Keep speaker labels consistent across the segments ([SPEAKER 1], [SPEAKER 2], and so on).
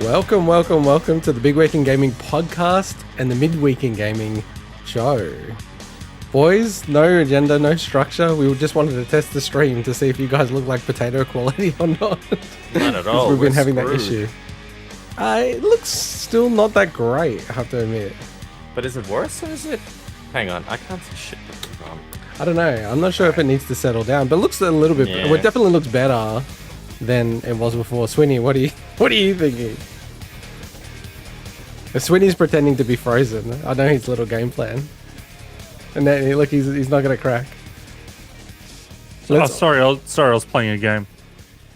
[SPEAKER 1] Welcome to the Big Week in Gaming podcast and the Midweek in Gaming show. Boys, no agenda, no structure. We just wanted to test the stream to see if you guys look like potato quality or not.
[SPEAKER 2] Not at all.
[SPEAKER 1] We've been having that issue. It looks still not that great, I have to admit.
[SPEAKER 2] But is it worse or is it... Hang on, I can't see shit.
[SPEAKER 1] I don't know. I'm not sure if it needs to settle down, but it looks a little bit...
[SPEAKER 2] Yeah.
[SPEAKER 1] Well, it definitely looks better than it was before. Swinny, what are you thinking? Swinny's pretending to be frozen. I know his little game plan. And then, look, he's not going to crack.
[SPEAKER 3] Sorry, I was playing a game.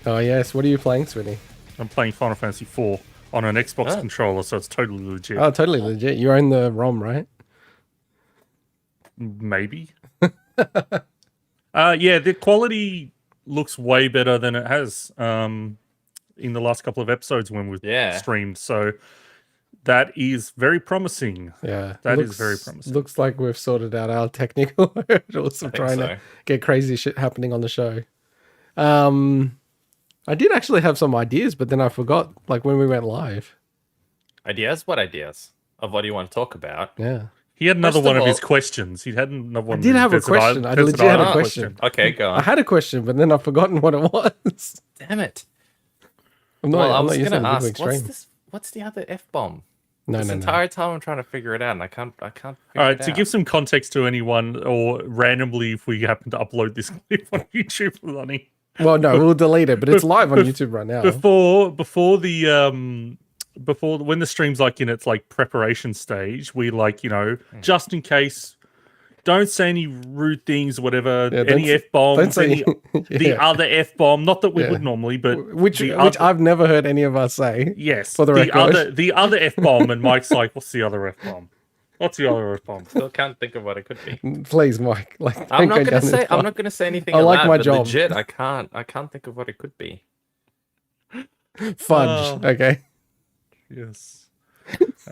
[SPEAKER 1] Oh, yes. What are you playing, Swinny?
[SPEAKER 3] I'm playing Final Fantasy IV on an Xbox controller, so it's totally legit.
[SPEAKER 1] Oh, totally legit. You own the ROM, right?
[SPEAKER 3] Maybe. Yeah, the quality looks way better than it has in the last couple of episodes when we've streamed. So that is very promising.
[SPEAKER 1] Yeah.
[SPEAKER 3] That is very promising.
[SPEAKER 1] Looks like we've sorted out our technical hurdles of trying to get crazy shit happening on the show. I did actually have some ideas, but then I forgot, like, when we went live.
[SPEAKER 2] Ideas? What ideas? Of what do you want to talk about?
[SPEAKER 1] Yeah.
[SPEAKER 3] He had another one of his questions. He had another one.
[SPEAKER 1] I did have a question. I legit had a question.
[SPEAKER 2] Okay, go on.
[SPEAKER 1] I had a question, but then I've forgotten what it was.
[SPEAKER 2] Damn it.
[SPEAKER 1] I'm not
[SPEAKER 2] I was
[SPEAKER 1] used
[SPEAKER 2] going
[SPEAKER 1] to
[SPEAKER 2] to
[SPEAKER 1] the
[SPEAKER 2] ask, what's the other F-bomb?
[SPEAKER 1] No.
[SPEAKER 2] This entire time I'm trying to figure it out, and I can't figure
[SPEAKER 3] All right,
[SPEAKER 2] it
[SPEAKER 3] to
[SPEAKER 2] out.
[SPEAKER 3] give some context to anyone, or randomly if we happen to upload this clip on YouTube, Lonnie.
[SPEAKER 1] Well, no, we'll delete it, but it's live on YouTube right now.
[SPEAKER 3] Before when the stream's like in its like preparation stage, we just in case, don't say any rude things, whatever, any F-bombs, the other F-bomb, not that we would normally, but
[SPEAKER 1] which I've never heard any of us say.
[SPEAKER 3] Yes,
[SPEAKER 1] for the record.
[SPEAKER 3] the other F-bomb, and Mike's like, what's the other F-bomb? What's the other F-bomb?
[SPEAKER 2] Still can't think of what it could be.
[SPEAKER 1] Please, Mike.
[SPEAKER 2] I'm not gonna say anything.
[SPEAKER 1] I like
[SPEAKER 2] aloud,
[SPEAKER 1] my
[SPEAKER 2] but
[SPEAKER 1] job.
[SPEAKER 2] Legit, I can't think of what it could be.
[SPEAKER 1] Fudge. Okay.
[SPEAKER 3] Yes.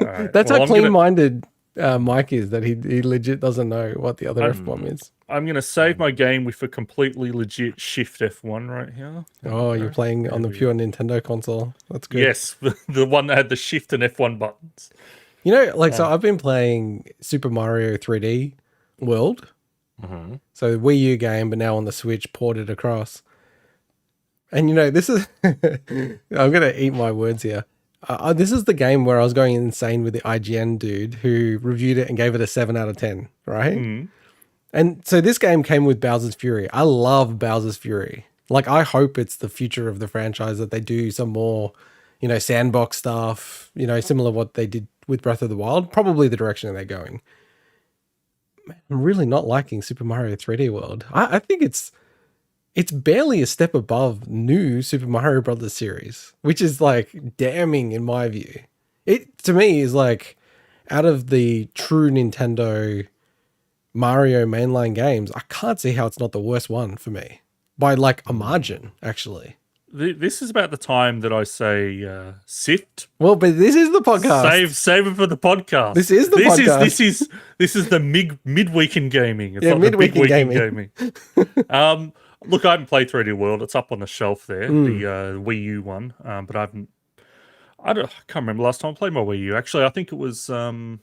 [SPEAKER 3] All right.
[SPEAKER 1] That's how clean-minded Mike is, that he legit doesn't know what the other F-bomb is.
[SPEAKER 3] I'm going to save my game with a completely legit Shift F1 right here.
[SPEAKER 1] Oh, you're playing on the pure Nintendo console. That's good.
[SPEAKER 3] Yes, the one that had the Shift and F1 buttons.
[SPEAKER 1] You know, like, so I've been playing Super Mario 3D World.
[SPEAKER 2] Mm-hmm.
[SPEAKER 1] So Wii U game, but now on the Switch, ported across. And, you know, this is... I'm going to eat my words here. This is the game where I was going insane with the IGN dude who reviewed it and gave it a 7 out of 10, right?
[SPEAKER 3] Mm.
[SPEAKER 1] And so this game came with Bowser's Fury. I love Bowser's Fury. Like, I hope it's the future of the franchise, that they do some more, you know, sandbox stuff, you know, similar to what they did with Breath of the Wild. Probably the direction they're going. Man, I'm really not liking Super Mario 3D World. I think it's barely a step above new Super Mario Brothers series, which is like damning in my view. It, to me, is like, out of the true Nintendo Mario mainline games, I can't see how it's not the worst one for me by like a margin, actually.
[SPEAKER 3] This is about the time that I say sift.
[SPEAKER 1] Well, but this is the podcast.
[SPEAKER 3] Save it for the podcast.
[SPEAKER 1] This is the podcast.
[SPEAKER 3] This is the midweek in gaming. It's not
[SPEAKER 1] midweek
[SPEAKER 3] the big
[SPEAKER 1] in
[SPEAKER 3] week in gaming. Look, I haven't played 3D World. It's up on the shelf there, the Wii U one. But I can't remember last time I played my Wii U. Actually, I think it was when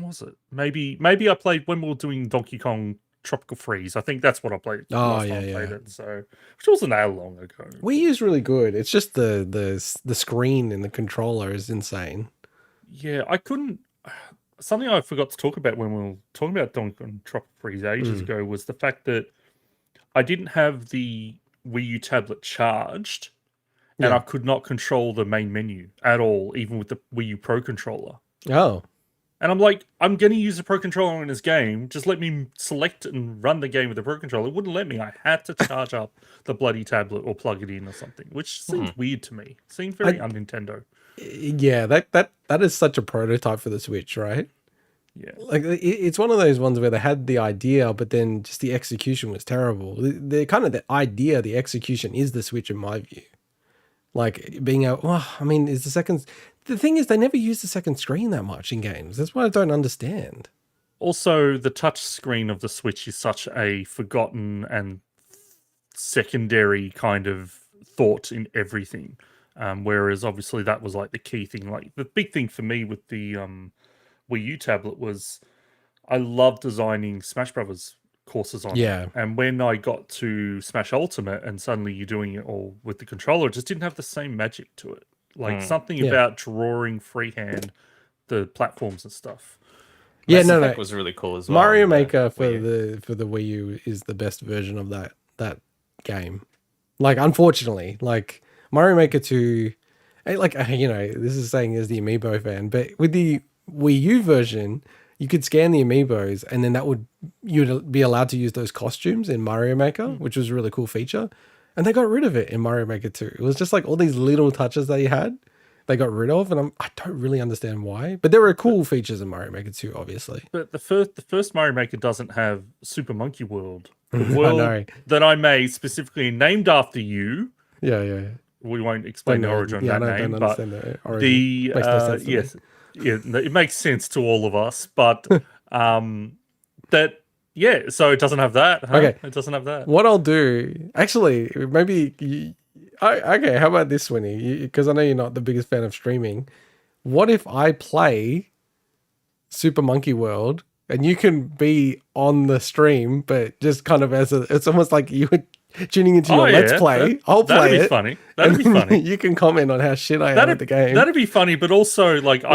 [SPEAKER 3] was it? Maybe I played when we were doing Donkey Kong Tropical Freeze. I think that's what I played last time I played it. So, which wasn't that long ago.
[SPEAKER 1] Wii U is really good. It's just the screen and the controller is insane.
[SPEAKER 3] Yeah, I couldn't. Something I forgot to talk about when we were talking about Donkey Kong Tropical Freeze ages ago was the fact that I didn't have the Wii U tablet charged, and I could not control the main menu at all, even with the Wii U Pro controller.
[SPEAKER 1] Oh.
[SPEAKER 3] And I'm like, I'm going to use the Pro controller in this game. Just let me select and run the game with the Pro controller. It wouldn't let me. I had to charge up the bloody tablet or plug it in or something, which seems weird to me. Seems very un-Nintendo.
[SPEAKER 1] Yeah, that is such a prototype for the Switch, right?
[SPEAKER 3] Yeah.
[SPEAKER 1] Like, it's one of those ones where they had the idea, but then just the execution was terrible. The kind of the idea, the execution is the Switch in my view. Like, being able, well, I mean, is the thing is they never use the second screen that much in games. That's what I don't understand.
[SPEAKER 3] Also, the touch screen of the Switch is such a forgotten and secondary kind of thought in everything. Whereas obviously that was like the key thing. Like the big thing for me with the Wii U tablet was I love designing Smash Brothers courses on
[SPEAKER 1] Yeah.
[SPEAKER 3] it. And when I got to Smash Ultimate and suddenly you're doing it all with the controller, it just didn't have the same magic to it. Like something about drawing freehand the platforms and stuff.
[SPEAKER 1] Yeah,
[SPEAKER 2] Mass
[SPEAKER 1] no,
[SPEAKER 2] Effect
[SPEAKER 1] no.
[SPEAKER 2] was really cool as well.
[SPEAKER 1] Mario
[SPEAKER 2] on the
[SPEAKER 1] Maker for
[SPEAKER 2] Wii U.
[SPEAKER 1] the Wii U is the best version of that game. Like, unfortunately, like Mario Maker 2, like, this is saying as the Amiibo fan, but with the Wii U version, you could scan the Amiibos and then you'd be allowed to use those costumes in Mario Maker, which was a really cool feature. And they got rid of it in Mario Maker 2. It was just like all these little touches that you had, they got rid of, and I don't really understand why. But there were cool features in Mario Maker 2, obviously.
[SPEAKER 3] But the first Mario Maker doesn't have Super Monkey World. The
[SPEAKER 1] I
[SPEAKER 3] world
[SPEAKER 1] know.
[SPEAKER 3] that I made specifically named after you.
[SPEAKER 1] Yeah.
[SPEAKER 3] We won't explain the origin of that name,
[SPEAKER 1] don't
[SPEAKER 3] but
[SPEAKER 1] understand the origin.
[SPEAKER 3] the
[SPEAKER 1] Makes no sense to me.
[SPEAKER 3] yes, yeah, it makes sense to all of us. But so it doesn't have that. Huh?
[SPEAKER 1] Okay.
[SPEAKER 3] It doesn't have that.
[SPEAKER 1] What I'll do, actually, maybe. Okay, how about this, Winnie? Because I know you're not the biggest fan of streaming. What if I play Super Monkey World and you can be on the stream, but just kind of it's almost like you were tuning into your Let's Play. I'll play
[SPEAKER 3] That'd
[SPEAKER 1] it.
[SPEAKER 3] be funny. That'd be funny.
[SPEAKER 1] You can comment on how shit I am at the game.
[SPEAKER 3] That'd be funny, but also like
[SPEAKER 1] We'll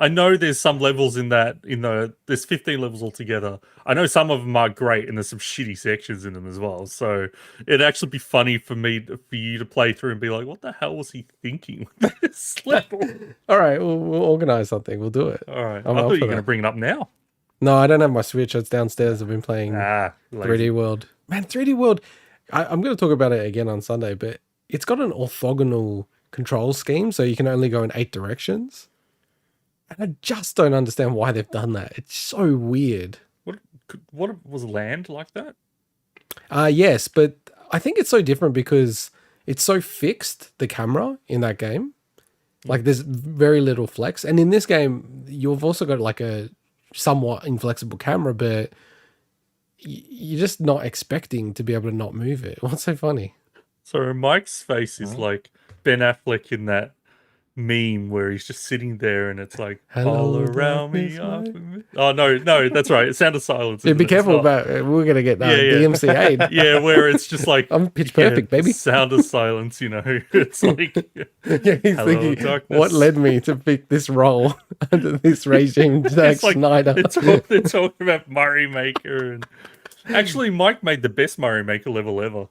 [SPEAKER 3] I know there's some levels in that there's 15 levels altogether. I know some of them are great and there's some shitty sections in them as well. So it'd actually be funny for you to play through and be like, what the hell was he thinking with this level?
[SPEAKER 1] All right, we'll organize something. We'll do it.
[SPEAKER 3] All right.
[SPEAKER 1] I'm
[SPEAKER 3] I
[SPEAKER 1] up
[SPEAKER 3] thought
[SPEAKER 1] for
[SPEAKER 3] you were going to
[SPEAKER 1] that.
[SPEAKER 3] bring it up now.
[SPEAKER 1] No, I don't have my Switch. It's downstairs. I've been playing 3D World. Man, 3D World, I'm going to talk about it again on Sunday, but it's got an orthogonal control scheme, so you can only go in 8 directions. And I just don't understand why they've done that. It's so weird.
[SPEAKER 3] What was land like that?
[SPEAKER 1] Yes, but I think it's so different because it's so fixed, the camera in that game. Like, there's very little flex. And in this game, you've also got like a somewhat inflexible camera, but you're just not expecting to be able to not move it. What's so funny?
[SPEAKER 3] So Mike's face is like Ben Affleck in that meme where he's just sitting there and it's like all around me. Oh no, that's right. It's Sound of Silence.
[SPEAKER 1] Yeah, be careful about it. We're gonna get DMCA'd.
[SPEAKER 3] Yeah, where it's just like
[SPEAKER 1] I'm pitch perfect, baby.
[SPEAKER 3] Sound of Silence. It's like
[SPEAKER 1] he's thinking,
[SPEAKER 3] darkness.
[SPEAKER 1] what led me to pick this role under this regime, Zack Snyder?
[SPEAKER 3] They're talking about Mario Maker, and actually, Mike made the best Mario Maker level ever.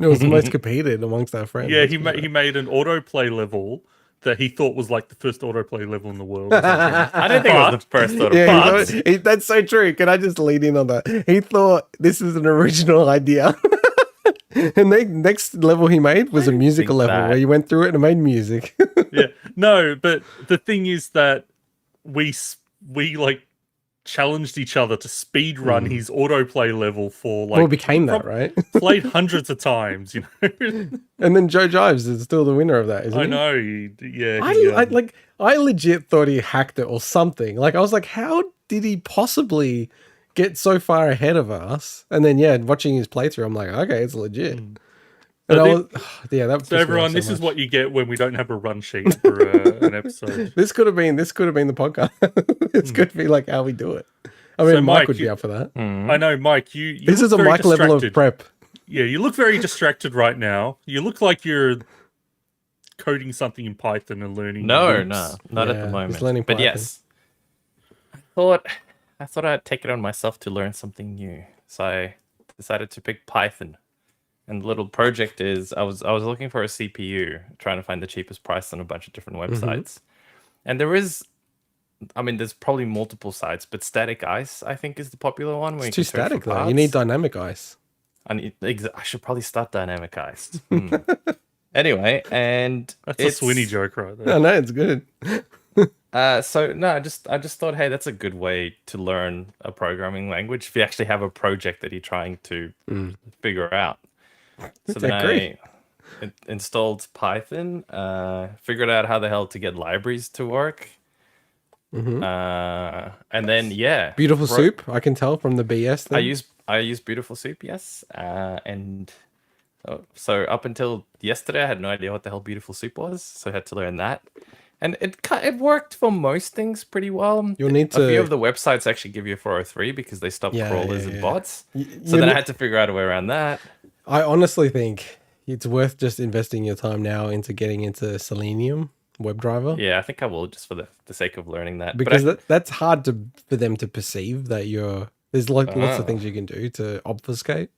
[SPEAKER 1] It was the most competed amongst our friends.
[SPEAKER 3] Yeah, he made an autoplay level that he thought was like the first autoplay level in the world. I
[SPEAKER 2] don't think it was the first autoplay.
[SPEAKER 1] Yeah, that's so true. Can I just lead in on that? He thought this is an original idea. And the next level he made was a musical level where you went through it and made music.
[SPEAKER 3] Yeah, no, but the thing is that we like challenged each other to speed run his autoplay level for like.
[SPEAKER 1] Well, it became that, right?
[SPEAKER 3] Played hundreds of times,
[SPEAKER 1] And then Joe Jives is still the winner of that, isn't he?
[SPEAKER 3] I know.
[SPEAKER 1] I legit thought he hacked it or something. Like, I was like, how did he possibly get so far ahead of us? And then, watching his playthrough, I'm like, okay, it's legit. And
[SPEAKER 3] so everyone, this is what you get when we don't have a run sheet for an episode.
[SPEAKER 1] This could have been the podcast. This could be like how we do it. I mean, Mike would be up for that.
[SPEAKER 3] I know, Mike.
[SPEAKER 1] This is a Mike level of prep.
[SPEAKER 3] Yeah, you look very distracted right now. You look like you're coding something in Python and learning.
[SPEAKER 2] No, not at the moment.
[SPEAKER 1] Learning
[SPEAKER 2] but
[SPEAKER 1] Python.
[SPEAKER 2] yes, I thought I'd take it on myself to learn something new. So I decided to pick Python. And the little project is I was looking for a CPU, trying to find the cheapest price on a bunch of different websites. And there's probably multiple sites, but Static Ice, I think, is the popular one.
[SPEAKER 1] It's too static though. You need dynamic ice.
[SPEAKER 2] I should probably start dynamic ice. Anyway, and
[SPEAKER 3] that's a Sweeney joke right there.
[SPEAKER 1] No, it's good.
[SPEAKER 2] I just thought, hey, that's a good way to learn a programming language if you actually have a project that you're trying to figure out. So then I installed Python, figured out how the hell to get libraries to work. And then
[SPEAKER 1] Beautiful Soup, I can tell from the BS thing.
[SPEAKER 2] I use Beautiful Soup, yes. And So up until yesterday, I had no idea what the hell Beautiful Soup was, so I had to learn that. And it worked for most things pretty well.
[SPEAKER 1] You'll need
[SPEAKER 2] A few
[SPEAKER 1] to.
[SPEAKER 2] of the websites actually give you 403 because they stop
[SPEAKER 1] Yeah,
[SPEAKER 2] crawlers
[SPEAKER 1] yeah,
[SPEAKER 2] and
[SPEAKER 1] yeah.
[SPEAKER 2] bots.
[SPEAKER 1] Y-
[SPEAKER 2] So
[SPEAKER 1] you
[SPEAKER 2] then I
[SPEAKER 1] ne-
[SPEAKER 2] had to figure out a way around that.
[SPEAKER 1] I honestly think it's worth just investing your time now into getting into Selenium WebDriver.
[SPEAKER 2] Yeah, I think I will just for the sake of learning that.
[SPEAKER 1] Because
[SPEAKER 2] But
[SPEAKER 1] that's hard for them to perceive that there's lots of things you can do to obfuscate.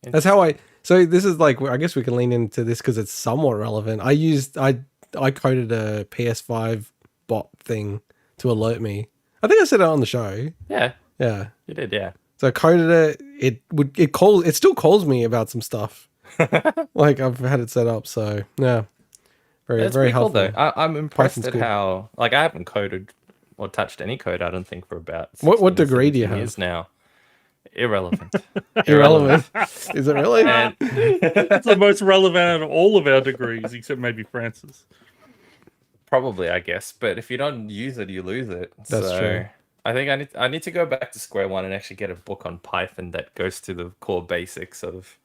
[SPEAKER 1] That's how so this is like, I guess we can lean into this because it's somewhat relevant. I coded a PS5 bot thing to alert me. I think I said it on the show.
[SPEAKER 2] yeah,
[SPEAKER 1] Yeah.
[SPEAKER 2] you did, yeah.
[SPEAKER 1] So I coded it. It still calls me about some stuff. Like I've had it set up. So yeah. Very,
[SPEAKER 2] That's
[SPEAKER 1] very
[SPEAKER 2] pretty cool
[SPEAKER 1] helpful.
[SPEAKER 2] though. I'm impressed
[SPEAKER 1] Python's
[SPEAKER 2] at
[SPEAKER 1] good.
[SPEAKER 2] how I haven't coded or touched any code, I don't think, for about
[SPEAKER 1] What
[SPEAKER 2] 16 or
[SPEAKER 1] degree do you
[SPEAKER 2] 17
[SPEAKER 1] have?
[SPEAKER 2] years now. Irrelevant.
[SPEAKER 1] Irrelevant. Is it really?
[SPEAKER 2] And
[SPEAKER 3] It's the most relevant out of all of our degrees, except maybe Francis.
[SPEAKER 2] probably, I guess. But if you don't use it, you lose it.
[SPEAKER 1] That's
[SPEAKER 2] So
[SPEAKER 1] true.
[SPEAKER 2] I think I need to go back to square one and actually get a book on Python that goes to the core basics of,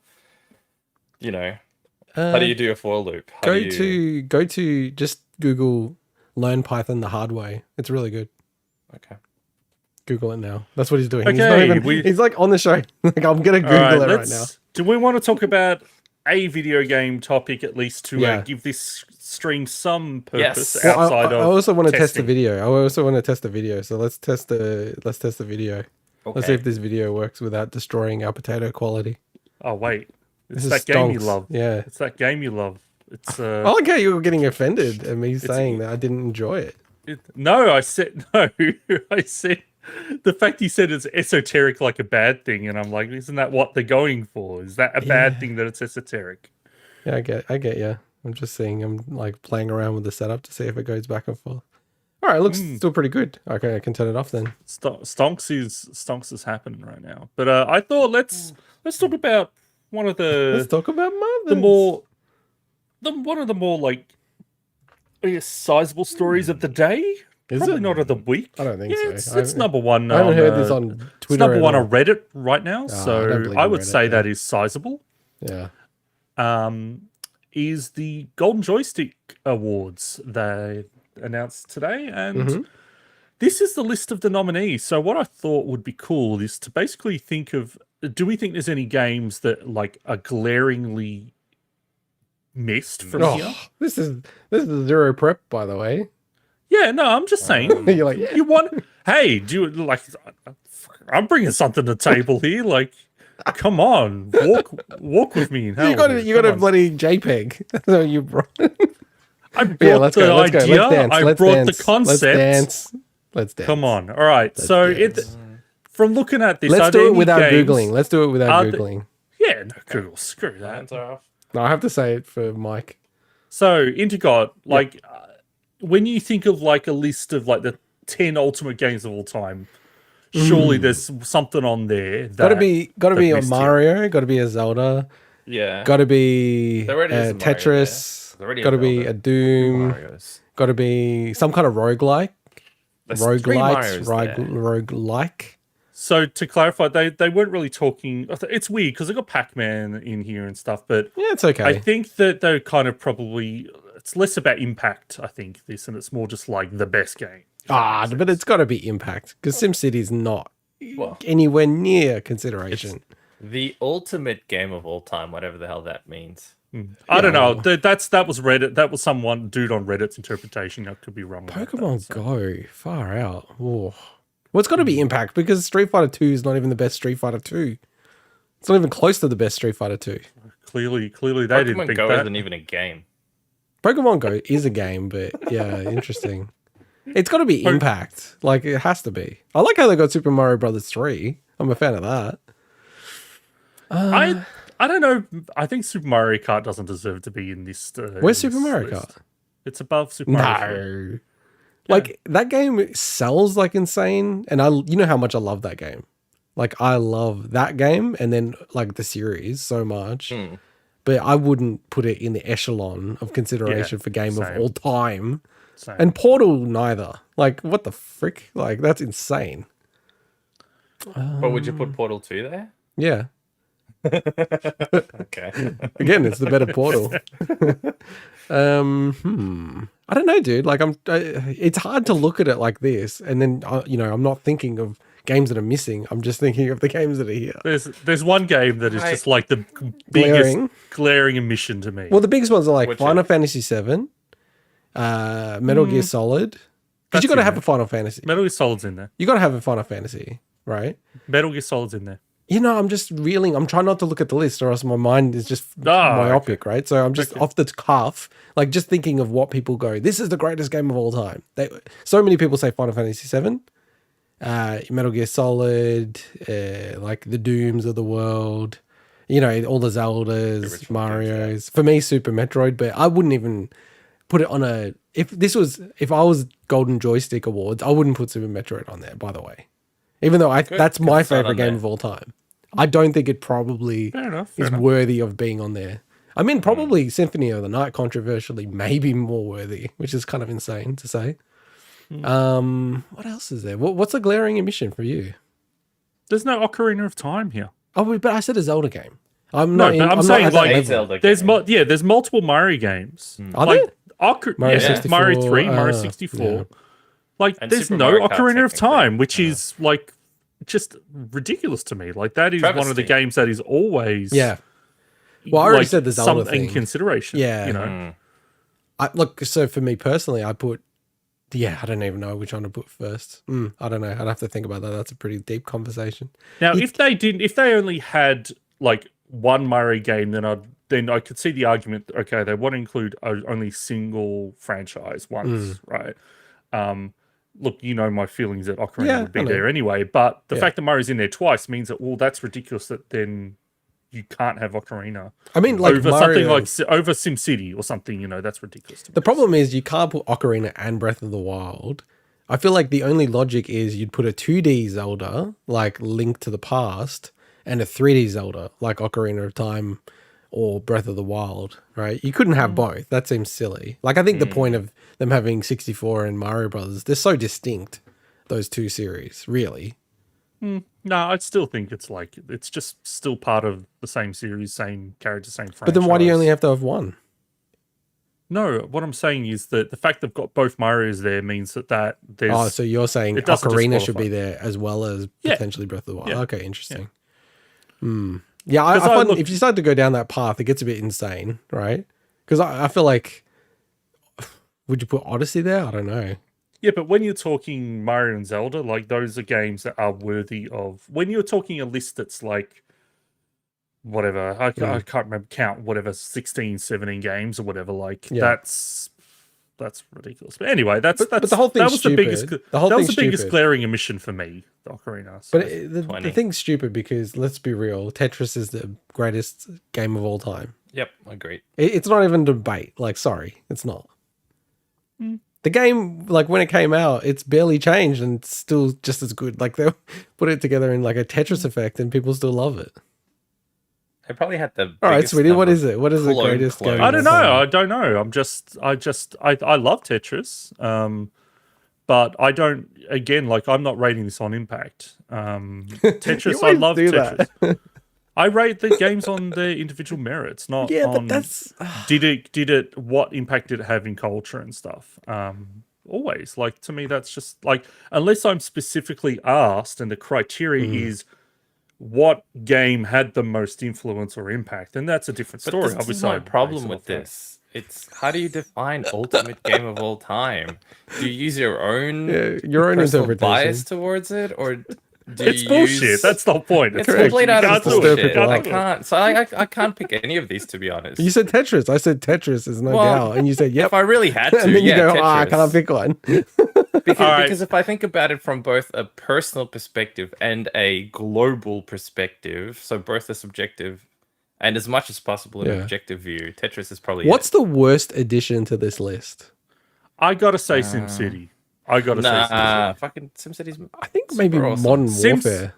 [SPEAKER 2] how do you do a for loop? How do you...
[SPEAKER 1] Go to just Google learn Python the hard way. It's really good.
[SPEAKER 2] Okay.
[SPEAKER 1] Google it now. That's what he's doing.
[SPEAKER 3] Okay,
[SPEAKER 1] he's like on the show. Like I'm gonna Google it right now.
[SPEAKER 3] Do we want to talk about a video game topic at least to
[SPEAKER 1] Yeah.
[SPEAKER 3] give this stream some purpose
[SPEAKER 2] Yes.
[SPEAKER 1] Well,
[SPEAKER 3] outside
[SPEAKER 1] I
[SPEAKER 3] of
[SPEAKER 1] also want to test the
[SPEAKER 3] testing?
[SPEAKER 1] video. I also want to test the video. So let's test the video. Let's see
[SPEAKER 2] Okay.
[SPEAKER 1] if this video works without destroying our potato quality.
[SPEAKER 3] Oh wait, it's
[SPEAKER 1] This
[SPEAKER 3] that
[SPEAKER 1] is
[SPEAKER 3] game you
[SPEAKER 1] stonks.
[SPEAKER 3] love.
[SPEAKER 1] Yeah.
[SPEAKER 3] It's that game you love. It's
[SPEAKER 1] I like how you were getting offended at me saying that I didn't enjoy it.
[SPEAKER 3] no, I said no. I said the fact you said it's esoteric like a bad thing, and I'm like, isn't that what they're going for? Is that a bad thing that it's esoteric?
[SPEAKER 1] Yeah, I get you. I'm just saying, I'm like playing around with the setup to see if it goes back and forth. All right, it looks still pretty good. Okay, I can turn it off then.
[SPEAKER 3] Stonks is happening right now. But I thought let's talk about one of
[SPEAKER 1] Let's
[SPEAKER 3] the
[SPEAKER 1] talk about mothers.
[SPEAKER 3] one of the more like I guess sizable stories of the day.
[SPEAKER 1] Is
[SPEAKER 3] Probably
[SPEAKER 1] it?
[SPEAKER 3] not of the week.
[SPEAKER 1] I don't think
[SPEAKER 3] yeah,
[SPEAKER 1] so.
[SPEAKER 3] It's number one.
[SPEAKER 1] I haven't heard this
[SPEAKER 3] on
[SPEAKER 1] on
[SPEAKER 3] it's
[SPEAKER 1] Twitter.
[SPEAKER 3] number one
[SPEAKER 1] at
[SPEAKER 3] on Reddit right now.
[SPEAKER 1] I don't
[SPEAKER 3] So
[SPEAKER 1] believe
[SPEAKER 3] I
[SPEAKER 1] in
[SPEAKER 3] would
[SPEAKER 1] Reddit,
[SPEAKER 3] say
[SPEAKER 1] yeah.
[SPEAKER 3] that is sizable.
[SPEAKER 1] Yeah.
[SPEAKER 3] Is the Golden Joystick Awards they announced today, and this is the list of the nominees. So what I thought would be cool is to basically think of: do we think there's any games that like are glaringly missed from here?
[SPEAKER 1] This is zero prep, by the way.
[SPEAKER 3] Yeah, no, I'm just saying.
[SPEAKER 1] You're like, yeah.
[SPEAKER 3] You want? Hey, do you like? I'm bringing something to the table here. Like, come on, walk with me.
[SPEAKER 1] You got a bloody JPEG. So you brought.
[SPEAKER 3] I brought
[SPEAKER 1] Yeah, let's
[SPEAKER 3] the
[SPEAKER 1] go. Let's
[SPEAKER 3] idea.
[SPEAKER 1] go. Let's dance.
[SPEAKER 3] I
[SPEAKER 1] Let's
[SPEAKER 3] brought
[SPEAKER 1] dance.
[SPEAKER 3] the concept.
[SPEAKER 1] Let's dance. Let's dance.
[SPEAKER 3] Come on. All right. So
[SPEAKER 1] dance.
[SPEAKER 3] from looking at this,
[SPEAKER 1] Let's
[SPEAKER 3] are
[SPEAKER 1] do
[SPEAKER 3] there
[SPEAKER 1] it
[SPEAKER 3] any
[SPEAKER 1] without
[SPEAKER 3] games-
[SPEAKER 1] googling. Let's do it without
[SPEAKER 3] Are the-
[SPEAKER 1] googling.
[SPEAKER 3] Yeah, no Google. Screw that.
[SPEAKER 2] Hands are off.
[SPEAKER 1] No, I have to say it for Mike.
[SPEAKER 3] So Intergod, like when you think of like a list of like the 10 ultimate games of all time, surely there's something on there.
[SPEAKER 1] Got to be a
[SPEAKER 3] missed you.
[SPEAKER 1] Mario. Got to be a Zelda.
[SPEAKER 2] Yeah.
[SPEAKER 1] Got to be
[SPEAKER 2] There already is a Mario
[SPEAKER 1] Tetris.
[SPEAKER 2] there. There's already a
[SPEAKER 1] Got to be
[SPEAKER 2] Zelda.
[SPEAKER 1] a Doom.
[SPEAKER 2] Marios.
[SPEAKER 1] Got to be some kind of roguelike.
[SPEAKER 2] There's three
[SPEAKER 1] Roguelites.
[SPEAKER 2] Marios there.
[SPEAKER 1] Roguelike.
[SPEAKER 3] So to clarify, they weren't really talking. It's weird because they got Pac-Man in here and stuff, but
[SPEAKER 1] Yeah, it's okay.
[SPEAKER 3] I think that they're kind of probably it's less about impact. I think this, and it's more just like the best game.
[SPEAKER 1] But it's got to be Impact because SimCity's not
[SPEAKER 2] Well,
[SPEAKER 1] anywhere near consideration.
[SPEAKER 2] the ultimate game of all time, whatever the hell that means.
[SPEAKER 3] I don't know. That was Reddit. That was someone dude on Reddit's interpretation. I could be wrong. about
[SPEAKER 1] Pokemon
[SPEAKER 3] that, so.
[SPEAKER 1] Go, far out. Oh. Well, it's got to be Impact because Street Fighter 2 is not even the best Street Fighter 2. It's not even close to the best Street Fighter 2.
[SPEAKER 3] Clearly, they didn't
[SPEAKER 2] Pokemon
[SPEAKER 3] think
[SPEAKER 2] Go
[SPEAKER 3] that.
[SPEAKER 2] isn't even a game.
[SPEAKER 1] Pokemon Go is a game, but yeah, interesting. It's got to be Impact. Like, it has to be. I like how they got Super Mario Brothers 3. I'm a fan of that.
[SPEAKER 3] I don't know. I think Super Mario Kart doesn't deserve to be in this.
[SPEAKER 1] Where's Super Mario
[SPEAKER 3] list.
[SPEAKER 1] Kart?
[SPEAKER 3] It's above Super Mario. 3.
[SPEAKER 1] No. Like, that game sells like insane. And you know how much I love that game. Like, I love that game and then, like, the series so much. But I wouldn't put it in the echelon of consideration for game of
[SPEAKER 3] same.
[SPEAKER 1] all time.
[SPEAKER 3] Same.
[SPEAKER 1] And Portal neither. Like, what the frick? Like, that's insane.
[SPEAKER 2] But would you put Portal 2 there?
[SPEAKER 1] Yeah.
[SPEAKER 2] Okay.
[SPEAKER 1] Again, it's the better Portal. I don't know, dude. Like, it's hard to look at it like this, and then I'm not thinking of games that are missing. I'm just thinking of the games that are here.
[SPEAKER 3] There's one game that is just like the biggest glaring omission to me.
[SPEAKER 1] Well, the biggest ones are like
[SPEAKER 2] Which
[SPEAKER 1] Final Fantasy VII, Metal Gear Solid. Because you got to have a Final Fantasy.
[SPEAKER 3] Metal Gear Solid's in there.
[SPEAKER 1] You got to have a Final Fantasy, right?
[SPEAKER 3] Metal Gear Solid's in there.
[SPEAKER 1] I'm just reeling. I'm trying not to look at the list, or else my mind is just myopic, right? So I'm just off the cuff, like just thinking of what people go. This is the greatest game of all time. So many people say Final Fantasy VII, Metal Gear Solid, like the Dooms of the world, all the Zeldas, Marios. For me, Super Metroid, but I wouldn't even put it on a. If I was Golden Joystick Awards, I wouldn't put Super Metroid on there. By the way. Even though that's my favorite game of all time. I don't think it probably is worthy of being on there. I mean, probably Symphony of the Night controversially may be more worthy, which is kind of insane to say. What else is there? What's a glaring omission for you?
[SPEAKER 3] There's no Ocarina of Time here.
[SPEAKER 1] Oh, but I said a Zelda game.
[SPEAKER 3] I'm saying like there's multiple Mario games.
[SPEAKER 1] Are there?
[SPEAKER 3] Mario 64, Mario 3, Mario 64. Yeah. Like, and there's no Ocarina of Time, which is, like, just ridiculous to me. Like, that is one of the games that is always...
[SPEAKER 1] Yeah. Well, I already said the Zelda
[SPEAKER 3] something
[SPEAKER 1] thing.
[SPEAKER 3] Consideration.
[SPEAKER 1] Yeah.
[SPEAKER 3] You know?
[SPEAKER 1] Look, so for me personally, I put... Yeah, I don't even know which one to put first. I don't know. I'd have to think about that. That's a pretty deep conversation.
[SPEAKER 3] Now, if they only had, like, one Mario game, then I could see the argument, okay, they want to include only single franchise once, right? Look, my feelings that Ocarina would be there anyway, but the fact that Mario's in there twice means that, well, that's ridiculous that then you can't have Ocarina. I mean, like over Mario, something like over SimCity or something, that's ridiculous to me.
[SPEAKER 1] The problem is you can't put Ocarina and Breath of the Wild. I feel like the only logic is you'd put a 2D Zelda, like Link to the Past, and a 3D Zelda, like Ocarina of Time or Breath of the Wild, right? You couldn't have both. That seems silly. Like, I think the point of them having 64 and Mario Brothers, they're so distinct, those two series, really.
[SPEAKER 3] No, I still think it's just still part of the same series, same character, same franchise.
[SPEAKER 1] But then why do you only have to have one?
[SPEAKER 3] No, what I'm saying is that the fact they've got both Marios there means that there's...
[SPEAKER 1] Oh, so you're saying Ocarina should be there as well as potentially Breath of the Wild. Yeah. Okay, interesting. Yeah, I find if you start to go down that path, it gets a bit insane, right? Because I feel like, would you put Odyssey there? I don't know.
[SPEAKER 3] Yeah, but when you're talking Mario and Zelda, like, those are games that are worthy of... When you're talking a list that's like, whatever, I can't remember, count whatever, 16, 17 games or whatever, like, that's ridiculous. But anyway, but the whole thing's stupid. That was the biggest glaring omission for me, the Ocarina. So.
[SPEAKER 1] But the thing's stupid because, let's be real, Tetris is the greatest game of all time.
[SPEAKER 2] Yep, agreed.
[SPEAKER 1] It's not even a debate. Like, sorry, it's not. The game, like, when it came out, it's barely changed and it's still just as good. Like, they put it together in like a Tetris effect and people still love it.
[SPEAKER 2] They probably had the.
[SPEAKER 1] All right, sweetie, what is it? What is the greatest game?
[SPEAKER 3] I don't know. I love Tetris. But I don't, again, like, I'm not rating this on impact. Tetris, I love Tetris. I rate the games on their individual merits, not on
[SPEAKER 1] but that's
[SPEAKER 3] did it what impact did it have in culture and stuff. Always, like, to me, that's just like, unless I'm specifically asked and the criteria is what game had the most influence or impact, and that's a different story.
[SPEAKER 2] But this is my problem with this. It's how do you define ultimate game of all time? Do you use your own personal bias towards it, or
[SPEAKER 3] it's bullshit? That's the point.
[SPEAKER 2] It's complete out of bullshit. I can't. So I can't pick any of these, to be honest.
[SPEAKER 1] You said Tetris. I said Tetris is no doubt, and you said yep.
[SPEAKER 2] If I really had to,
[SPEAKER 1] and then you go,
[SPEAKER 2] Tetris.
[SPEAKER 1] I can't pick one.
[SPEAKER 2] Because if I think about it from both a personal perspective and a global perspective, so both a subjective and as much as possible an objective view, Tetris is probably
[SPEAKER 1] What's the worst addition to this list?
[SPEAKER 3] I gotta say SimCity. I gotta say SimCity.
[SPEAKER 2] Fucking SimCity's
[SPEAKER 1] I think maybe awesome. Modern Warfare.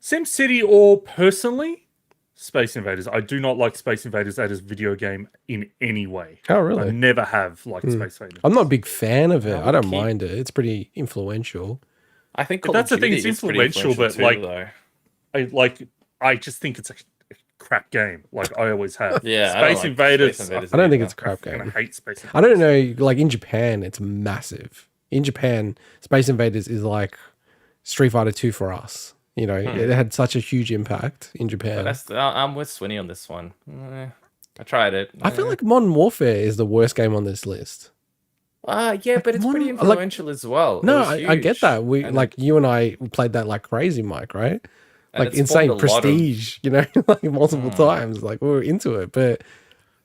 [SPEAKER 3] SimCity, or personally, Space Invaders. I do not like Space Invaders as a video game in any way.
[SPEAKER 1] Oh, really?
[SPEAKER 3] I never have liked Space Invaders.
[SPEAKER 1] I'm not a big fan of it. I don't mind it. It's pretty influential.
[SPEAKER 2] I think
[SPEAKER 3] that's the thing. It's influential, but like, I just think it's a crap game. Like I always have.
[SPEAKER 2] Yeah, I don't
[SPEAKER 3] Space
[SPEAKER 2] like
[SPEAKER 3] Invaders.
[SPEAKER 2] Space Invaders
[SPEAKER 1] I don't think
[SPEAKER 2] either.
[SPEAKER 1] it's a crap
[SPEAKER 3] I
[SPEAKER 1] game.
[SPEAKER 3] hate Space Invaders.
[SPEAKER 1] I don't know. Like in Japan, it's massive. In Japan, Space Invaders is like Street Fighter 2 for us. You know, it had such a huge impact in Japan.
[SPEAKER 2] I'm with Swinny on this one. I tried it.
[SPEAKER 1] I feel like Modern Warfare is the worst game on this list.
[SPEAKER 2] Yeah, but it's pretty influential as well.
[SPEAKER 1] No, I get that. You and I played that like crazy, Mike, right? Like insane prestige, you know, like multiple times. Like we were into it, but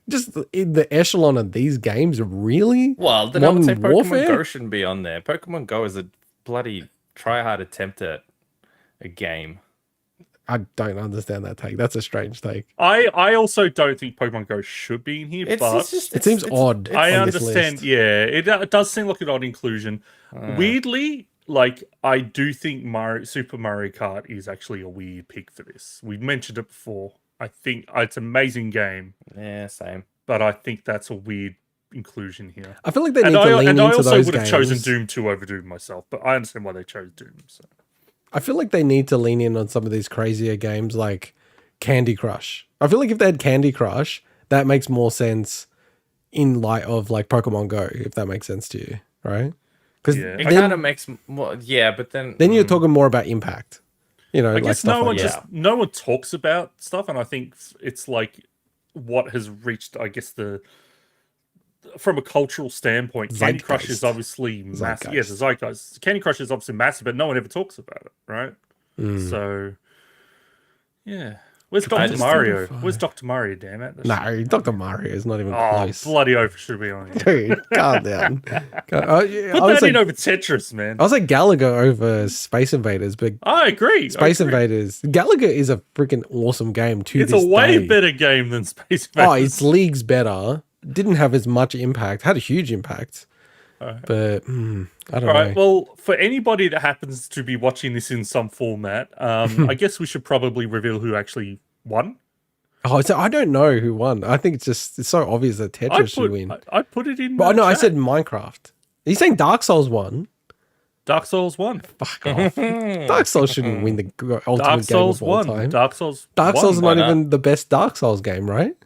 [SPEAKER 1] just in the echelon of these games, really?
[SPEAKER 2] Well, then I would say Pokemon Go shouldn't be on there. Pokemon Go is a bloody try-hard attempt at a game.
[SPEAKER 1] I don't understand that take. That's a strange take.
[SPEAKER 3] I also don't think Pokemon Go should be in here, but
[SPEAKER 1] it seems odd.
[SPEAKER 3] I understand. Yeah, it does seem like an odd inclusion. Weirdly, like I do think Super Mario Kart is actually a weird pick for this. We mentioned it before. I think it's an amazing game.
[SPEAKER 2] Yeah, same.
[SPEAKER 3] But I think that's a weird inclusion here.
[SPEAKER 1] I feel like they need to lean into those games. And I also would have
[SPEAKER 3] chosen Doom 2 over Doom myself, but I understand why they chose Doom. So.
[SPEAKER 1] I feel like they need to lean in on some of these crazier games like Candy Crush. I feel like if they had Candy Crush, that makes more sense in light of like Pokemon Go, if that makes sense to you, right? Because
[SPEAKER 2] it kind of makes more. Yeah, but then
[SPEAKER 1] you're talking more about impact. You know,
[SPEAKER 3] I guess
[SPEAKER 1] no
[SPEAKER 3] one talks about stuff, and I think it's like what has reached. I guess from a cultural standpoint, Candy Crush is obviously massive. Yes, the zeitgeist. Candy Crush is obviously massive, but no one ever talks about it, right? So, yeah. Where's Dr. Mario? Where's Dr. Mario, damn it?
[SPEAKER 1] No, Dr. Mario is not even close.
[SPEAKER 3] Bloody Oath should be on here.
[SPEAKER 1] Dude, calm down.
[SPEAKER 3] Put that in over Tetris, man.
[SPEAKER 1] I was like Galaga over Space Invaders, but
[SPEAKER 3] I agree.
[SPEAKER 1] Space Invaders. Galaga is a freaking awesome game too.
[SPEAKER 3] It's a way better game than Space Invaders.
[SPEAKER 1] Oh, it's leagues better. Didn't have as much impact. Had a huge impact. But I don't know.
[SPEAKER 3] Right. Well, for anybody that happens to be watching this in some format, I guess we should probably reveal who actually won.
[SPEAKER 1] Oh, so I don't know who won. I think it's so obvious that Tetris should win.
[SPEAKER 3] I put it in.
[SPEAKER 1] But no, I said Minecraft. Are you saying Dark Souls won?
[SPEAKER 3] Dark Souls won.
[SPEAKER 1] Fuck off. Dark Souls shouldn't win the ultimate game of all time.
[SPEAKER 3] Dark Souls
[SPEAKER 1] is not even the best Dark Souls game, right?